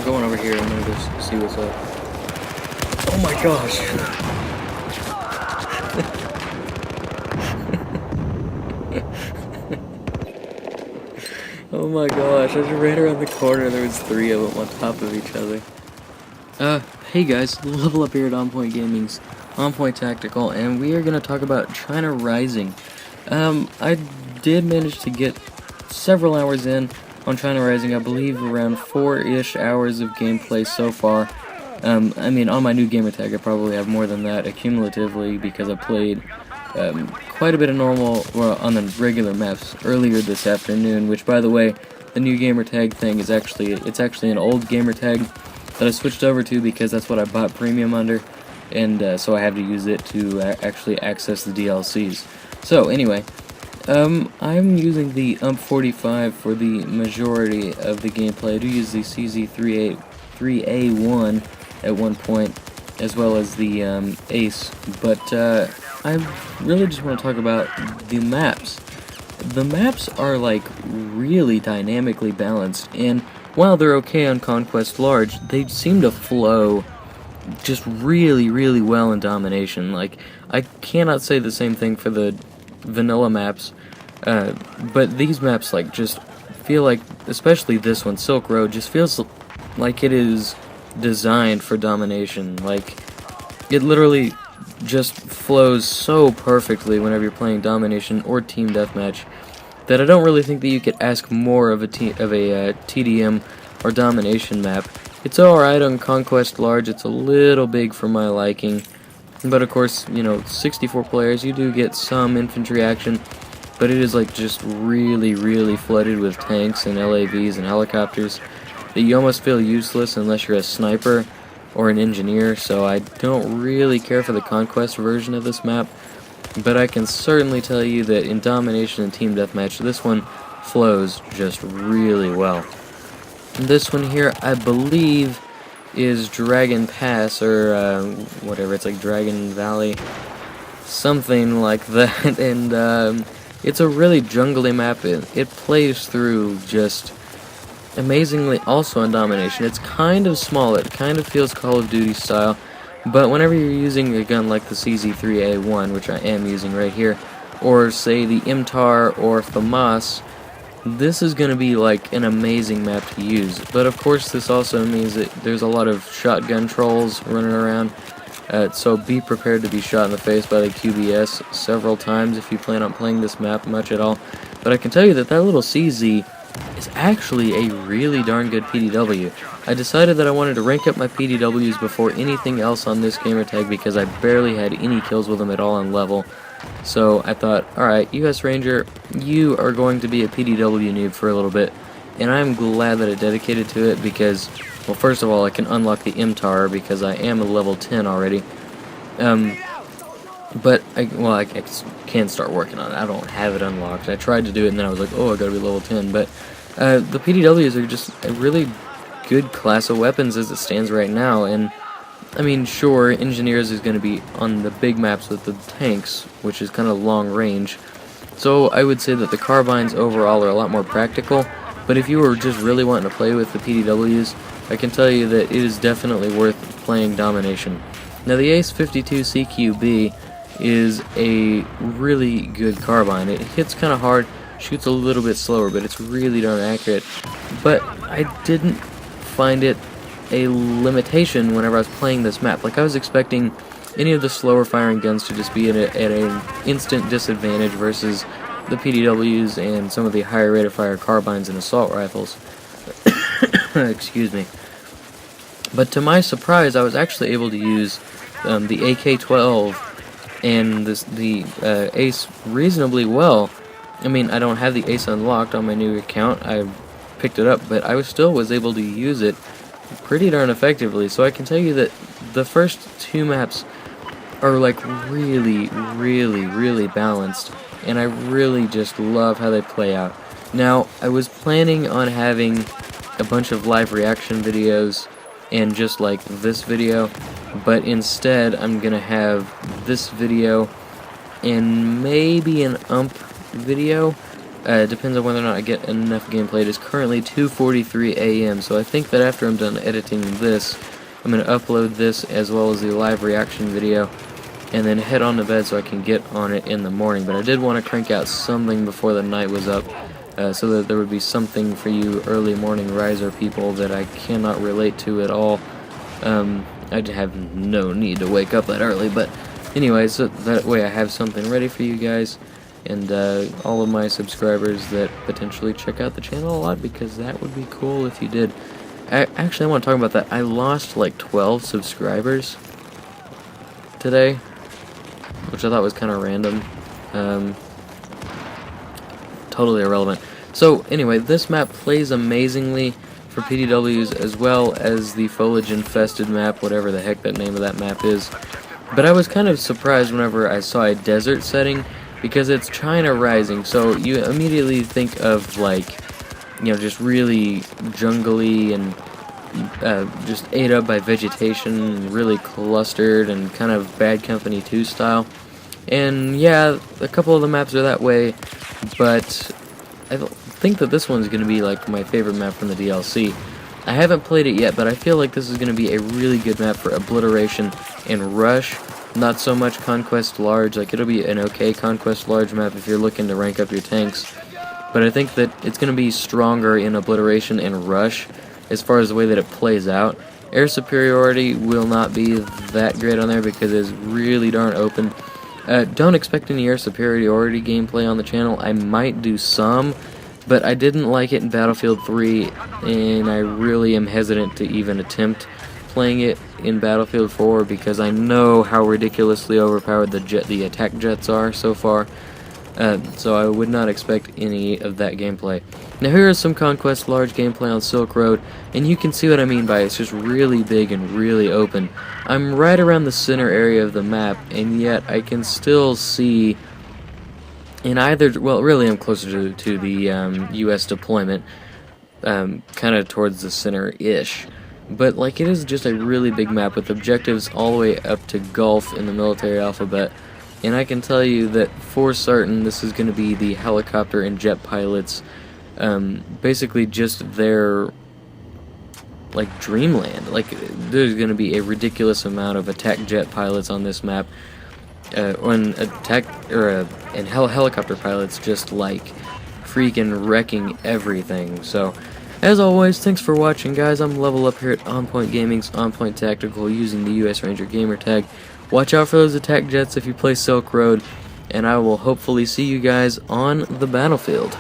going over here. I'm gonna go see what's up. Oh my gosh! Oh my gosh, I just ran around the corner, there was 3 of them on top of each other. Hey guys, LevelUp here at OnPointGaming's OnPointTactical, and we are gonna talk about China Rising. I did manage to get several hours in on China Rising, I believe around 4-ish hours of gameplay so far. I mean, on my new gamer tag, I probably have more than that accumulatively because I played quite a bit of normal, well, on the regular maps earlier this afternoon, which, by the way, the new gamer tag thing is actually an old gamer tag that I switched over to because that's what I bought premium under, and so I have to use it to actually access the DLCs. So, anyway, I'm using the UMP45 for the majority of the gameplay. I do use the CZ3A1 at one point, as well as the Ace, but I really just want to talk about the maps. The maps are like really dynamically balanced, and while they're okay on Conquest Large, they seem to flow just really, really well in Domination. Like, I cannot say the same thing for the vanilla maps, but these maps like just feel like, especially this one, Silk Road, just feels like it is designed for Domination. Like, it literally just flows so perfectly whenever you're playing Domination or Team Deathmatch that I don't really think that you could ask more of a TDM or Domination map. It's alright on Conquest Large, it's a little big for my liking, but of course, you know, 64 players, you do get some infantry action, but it is like just really, really flooded with tanks and LAVs and helicopters that you almost feel useless unless you're a sniper or an engineer, so I don't really care for the Conquest version of this map, but I can certainly tell you that in Domination and Team Deathmatch, this one flows just really well. This one here, I believe, is Dragon Pass, or whatever, it's like Dragon Valley, something like that, and it's a really jungly map. It plays through just amazingly also in Domination. It's kind of small, it kind of feels Call of Duty style, but whenever you're using a gun like the CZ3A1, which I am using right here, or say the MTAR or FAMAS, this is going to be like an amazing map to use. But of course this also means that there's a lot of shotgun trolls running around, so be prepared to be shot in the face by the QBS several times if you plan on playing this map much at all. But I can tell you that that little CZ is actually a really darn good PDW. I decided that I wanted to rank up my PDWs before anything else on this gamertag because I barely had any kills with them at all on level. So I thought, alright, US Ranger, you are going to be a PDW noob for a little bit, and I'm glad that I dedicated to it because, well, first of all, I can unlock the MTAR because I am a level 10 already. But, I can start working on it. I don't have it unlocked. I tried to do it and then I was like, oh, I gotta be level 10. But the PDWs are just a really good class of weapons as it stands right now. And, I mean, sure, Engineers is going to be on the big maps with the tanks, which is kind of long range. So I would say that the carbines overall are a lot more practical. But if you were just really wanting to play with the PDWs, I can tell you that it is definitely worth playing Domination. Now, the Ace 52 CQB is a really good carbine. It hits kind of hard, shoots a little bit slower, but it's really darn accurate. But I didn't find it a limitation whenever I was playing this map. Like, I was expecting any of the slower firing guns to just be at an instant disadvantage versus the PDWs and some of the higher rate of fire carbines and assault rifles. Excuse me. But to my surprise, I was actually able to use the AK-12 and the Ace reasonably well. I mean, I don't have the Ace unlocked on my new account. I picked it up, but I still was able to use it pretty darn effectively. So I can tell you that the first 2 maps are like really, really, really balanced, and I really just love how they play out. Now, I was planning on having a bunch of live reaction videos and just like this video, but instead I'm gonna have this video and maybe an UMP video. It depends on whether or not I get enough gameplay. It is currently 2:43 a.m., so I think that after I'm done editing this, I'm going to upload this as well as the live reaction video, and then head on to bed so I can get on it in the morning. But I did want to crank out something before the night was up, so that there would be something for you early morning riser people that I cannot relate to at all. I'd have no need to wake up that early, but anyway, so that way I have something ready for you guys, and all of my subscribers that potentially check out the channel a lot, because that would be cool if you did. Actually, I want to talk about that. I lost like 12 subscribers today, which I thought was kind of random. Totally irrelevant. So anyway, this map plays amazingly for PDWs as well as the foliage infested map, whatever the heck that name of that map is. But I was kind of surprised whenever I saw a desert setting, because it's China Rising, so you immediately think of, like, you know, just really jungly and just ate up by vegetation, really clustered and kind of Bad Company 2 style. And yeah, a couple of the maps are that way, but I think that this one's going to be like my favorite map from the DLC. I haven't played it yet, but I feel like this is going to be a really good map for Obliteration and Rush. Not so much Conquest Large. Like, it'll be an okay Conquest Large map if you're looking to rank up your tanks, but I think that it's going to be stronger in Obliteration and Rush as far as the way that it plays out. Air superiority will not be that great on there because it's really darn open. Don't expect any air superiority gameplay on the channel. I might do some, but I didn't like it in Battlefield 3, and I really am hesitant to even attempt playing it in Battlefield 4 because I know how ridiculously overpowered the attack jets are so far. So I would not expect any of that gameplay. Now here is some Conquest Large gameplay on Silk Road, and you can see what I mean by it's just really big and really open. I'm right around the center area of the map, and yet I can still see in either, well, really I'm closer to the US deployment, kind of towards the center-ish. But like, it is just a really big map with objectives all the way up to Gulf in the military alphabet. And I can tell you that for certain this is going to be the helicopter and jet pilots, basically just their, like, dreamland. Like, there's going to be a ridiculous amount of attack jet pilots on this map, and helicopter pilots just, like, freaking wrecking everything. So, as always, thanks for watching, guys. I'm LevelUp here at OnPointGaming's OnPointTactical using the US Ranger gamer tag. Watch out for those attack jets if you play Silk Road, and I will hopefully see you guys on the battlefield.